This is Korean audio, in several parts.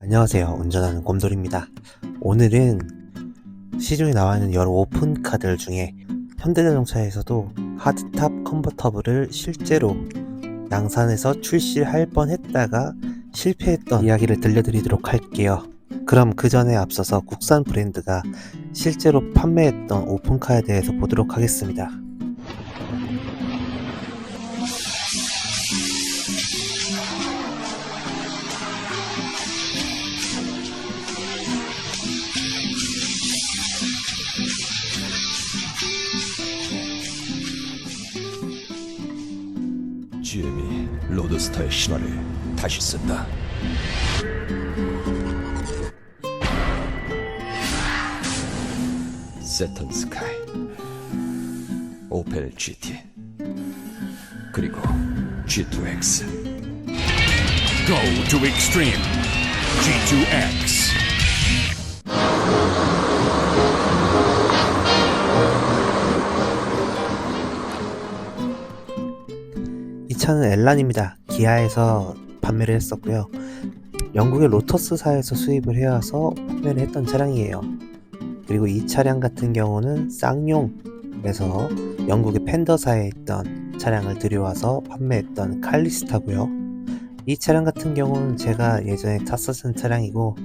안녕하세요. 운전하는 곰돌이입니다. 오늘은 시중에 나와 있는 여러 오픈카들 중에 현대자동차에서도 하드탑 컨버터블을 실제로 양산해서 출시할 뻔했다가 실패했던 이야기를 들려드리도록 할게요. 그럼 그 전에 앞서서 국산 브랜드가 실제로 판매했던 오픈카에 대해서 보도록 하겠습니다. GM이 로드스타의 신화를 다시 쓴다. 세턴 스카이, 오펠 GT, 그리고 G2X. Go to extreme. G2X. 이 차는 엘란입니다. 기아에서 판매를 했었고요. 영국의 로터스사에서 수입을 해와서 판매를 했던 차량이에요. 그리고 이 차량 같은 경우는 쌍용에서 영국의 펜더사에 있던 차량을 들여와서 판매했던 칼리스타고요. 이 차량 같은 경우는 제가 예전에 탔었던 차량이고,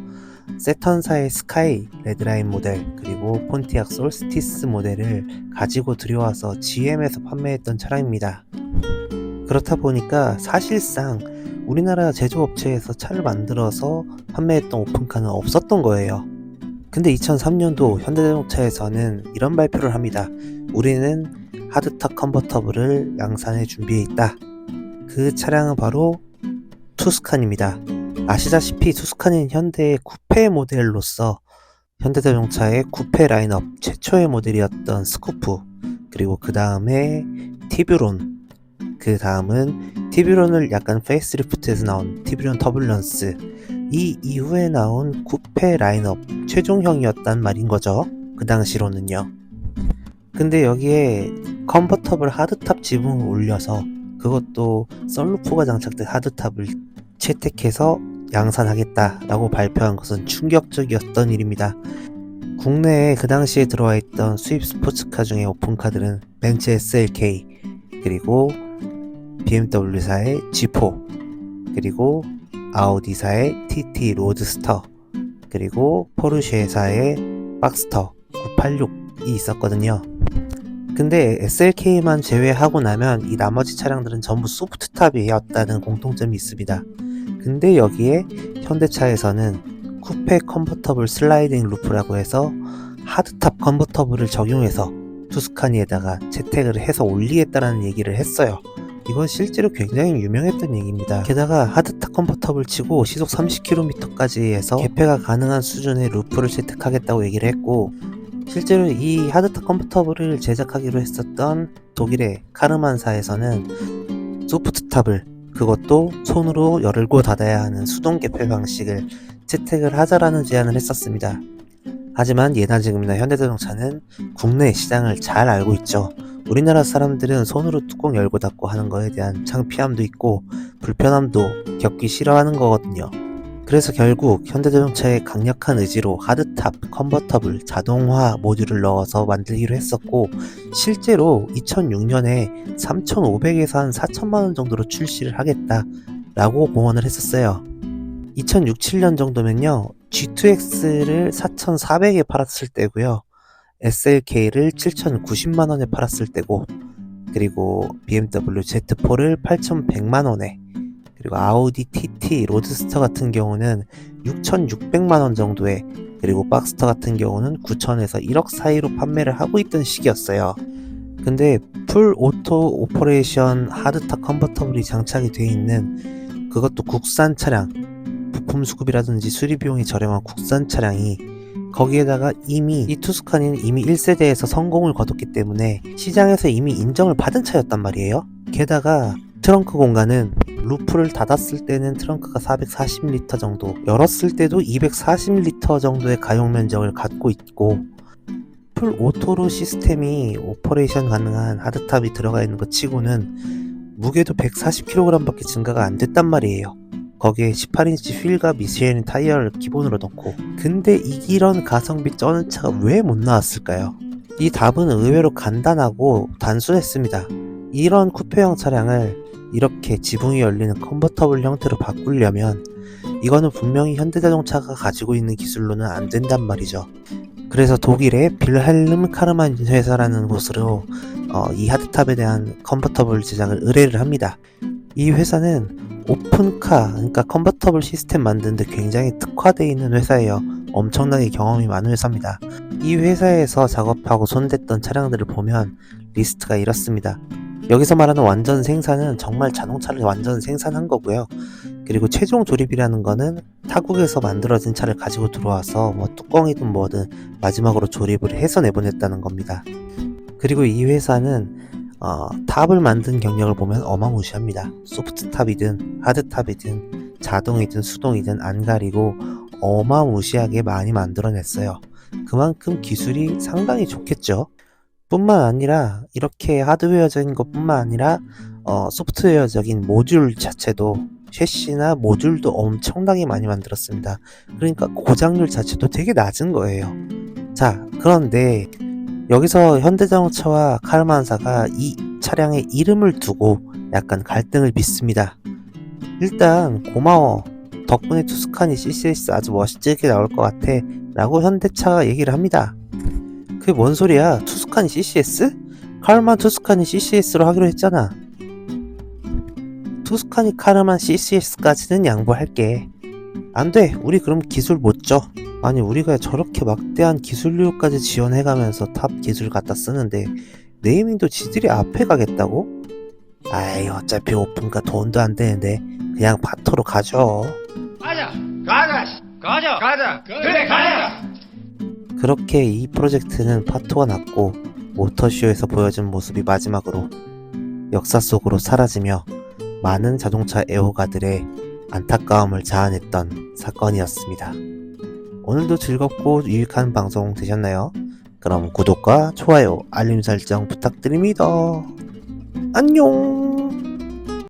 세턴사의 스카이 레드라인 모델 그리고 폰티악 솔스티스 모델을 가지고 들여와서 GM에서 판매했던 차량입니다. 그렇다 보니까 사실상 우리나라 제조업체에서 차를 만들어서 판매했던 오픈카는 없었던 거예요. 근데 2003년도 현대자동차에서는 이런 발표를 합니다. 우리는 하드탑 컨버터블을 양산해 준비해 있다. 그 차량은 바로 투스칸입니다. 아시다시피 투스칸은 현대의 쿠페 모델로서 현대자동차의 쿠페 라인업 최초의 모델이었던 스쿠프, 그리고 그 다음에 티뷰론, 그 다음은 티뷰론을 약간 페이스리프트에서 나온 티뷰론 터뷸런스, 이 이후에 나온 쿠페 라인업 최종형이었단 말인 거죠. 그 당시로는요. 근데 여기에 컨버터블 하드탑 지붕을 올려서, 그것도 썬루프가 장착된 하드탑을 채택해서 양산하겠다라고 발표한 것은 충격적이었던 일입니다. 국내에 그 당시에 들어와 있던 수입 스포츠카 중에 오픈카들은 벤츠 SLK, 그리고 BMW사의 G4, 그리고 아우디사의 TT 로드스터, 그리고 포르쉐사의 박스터 986이 있었거든요. 근데 SLK만 제외하고 나면 이 나머지 차량들은 전부 소프트탑이었다는 공통점이 있습니다. 근데 여기에 현대차에서는 쿠페 컨버터블 슬라이딩 루프라고 해서 하드탑 컨버터블을 적용해서 투스카니에다가 채택을 해서 올리겠다라는 얘기를 했어요. 이건 실제로 굉장히 유명했던 얘기입니다. 게다가 하드탑 컨버터블 치고 시속 30km까지 해서 개폐가 가능한 수준의 루프를 채택하겠다고 얘기를 했고, 실제로 이 하드탑 컨버터블을 제작하기로 했었던 독일의 카르만사에서는 소프트탑을, 그것도 손으로 열고 닫아야 하는 수동 개폐 방식을 채택을 하자라는 제안을 했었습니다. 하지만 예나 지금이나 현대자동차는 국내 시장을 잘 알고 있죠. 우리나라 사람들은 손으로 뚜껑 열고 닫고 하는 거에 대한 창피함도 있고 불편함도 겪기 싫어하는 거거든요. 그래서 결국 현대자동차의 강력한 의지로 하드탑 컨버터블 자동화 모듈을 넣어서 만들기로 했었고, 실제로 2006년에 3,500에서 한 4,000만원 정도로 출시를 하겠다라고 공언을 했었어요. 2006, 7년 정도면요, G2X를 4,400에 팔았을 때고요, SLK를 7,090만원에 팔았을 때고, 그리고 BMW Z4를 8,100만원에, 그리고 아우디 TT 로드스터 같은 경우는 6,600만원 정도에, 그리고 박스터 같은 경우는 9천에서 1억 사이로 판매를 하고 있던 시기였어요. 근데 풀 오토 오퍼레이션 하드탑 컨버터블이 장착이 되어 있는, 그것도 국산 차량, 부품 수급이라든지 수리 비용이 저렴한 국산 차량이, 거기에다가 이미 이 투스칸은 이미 1세대에서 성공을 거뒀기 때문에 시장에서 이미 인정을 받은 차였단 말이에요. 게다가 트렁크 공간은 루프를 닫았을 때는 트렁크가 440L 정도, 열었을 때도 240L 정도의 가용 면적을 갖고 있고, 풀 오토로 시스템이 오퍼레이션 가능한 하드탑이 들어가 있는 것 치고는 무게도 140kg 밖에 증가가 안 됐단 말이에요. 거기에 18인치 휠과 미쉐린 타이어를 기본으로 넣고, 근데 이런 가성비 쩌는 차가 왜 못 나왔을까요? 이 답은 의외로 간단하고 단순했습니다. 이런 쿠페형 차량을 이렇게 지붕이 열리는 컨버터블 형태로 바꾸려면 이거는 분명히 현대자동차가 가지고 있는 기술로는 안 된단 말이죠. 그래서 독일의 빌헬름 카르만 회사라는 곳으로 이 하드탑에 대한 컨버터블 제작을 의뢰를 합니다. 이 회사는 오픈카, 그러니까 컨버터블 시스템 만드는데 굉장히 특화되어 있는 회사예요. 엄청나게 경험이 많은 회사입니다. 이 회사에서 작업하고 손댔던 차량들을 보면 리스트가 이렇습니다. 여기서 말하는 완전 생산은 정말 자동차를 완전 생산한 거고요. 그리고 최종 조립이라는 거는 타국에서 만들어진 차를 가지고 들어와서 뭐 뚜껑이든 뭐든 마지막으로 조립을 해서 내보냈다는 겁니다. 그리고 이 회사는 탑을 만든 경력을 보면 어마무시합니다. 소프트탑이든 하드탑이든 자동이든 수동이든 안 가리고 어마무시하게 많이 만들어냈어요. 그만큼 기술이 상당히 좋겠죠. 뿐만 아니라 이렇게 하드웨어적인 것뿐만 아니라 소프트웨어적인 모듈 자체도 셰시나 모듈도 엄청나게 많이 만들었습니다. 그러니까 고장률 자체도 되게 낮은 거예요. 자, 그런데 여기서 현대자동차와 카르만사가 이 차량의 이름을 두고 약간 갈등을 빚습니다. 일단 고마워, 덕분에 투스카니 CCS 아주 멋지게 나올 것 같아 라고 현대차가 얘기를 합니다. 그게 뭔 소리야? 투스카니 CCS? 카르만 투스카니 CCS로 하기로 했잖아. 투스카니 카르만 CCS까지는 양보할게. 안돼, 우리 그럼 기술 못 줘. 아니, 우리가 저렇게 막대한 기술료까지 지원해가면서 탑 기술 갖다 쓰는데 네이밍도 지들이 앞에 가겠다고? 아이, 어차피 오픈카 돈도 안 되는데 그냥 파토로 가죠. 가자, 그래 가자. 그렇게 이 프로젝트는 파토가 났고 모터쇼에서 보여준 모습이 마지막으로 역사 속으로 사라지며 많은 자동차 애호가들의 안타까움을 자아냈던 사건이었습니다. 오늘도 즐겁고 유익한 방송 되셨나요? 그럼 구독과 좋아요, 알림 설정 부탁드립니다. 안녕!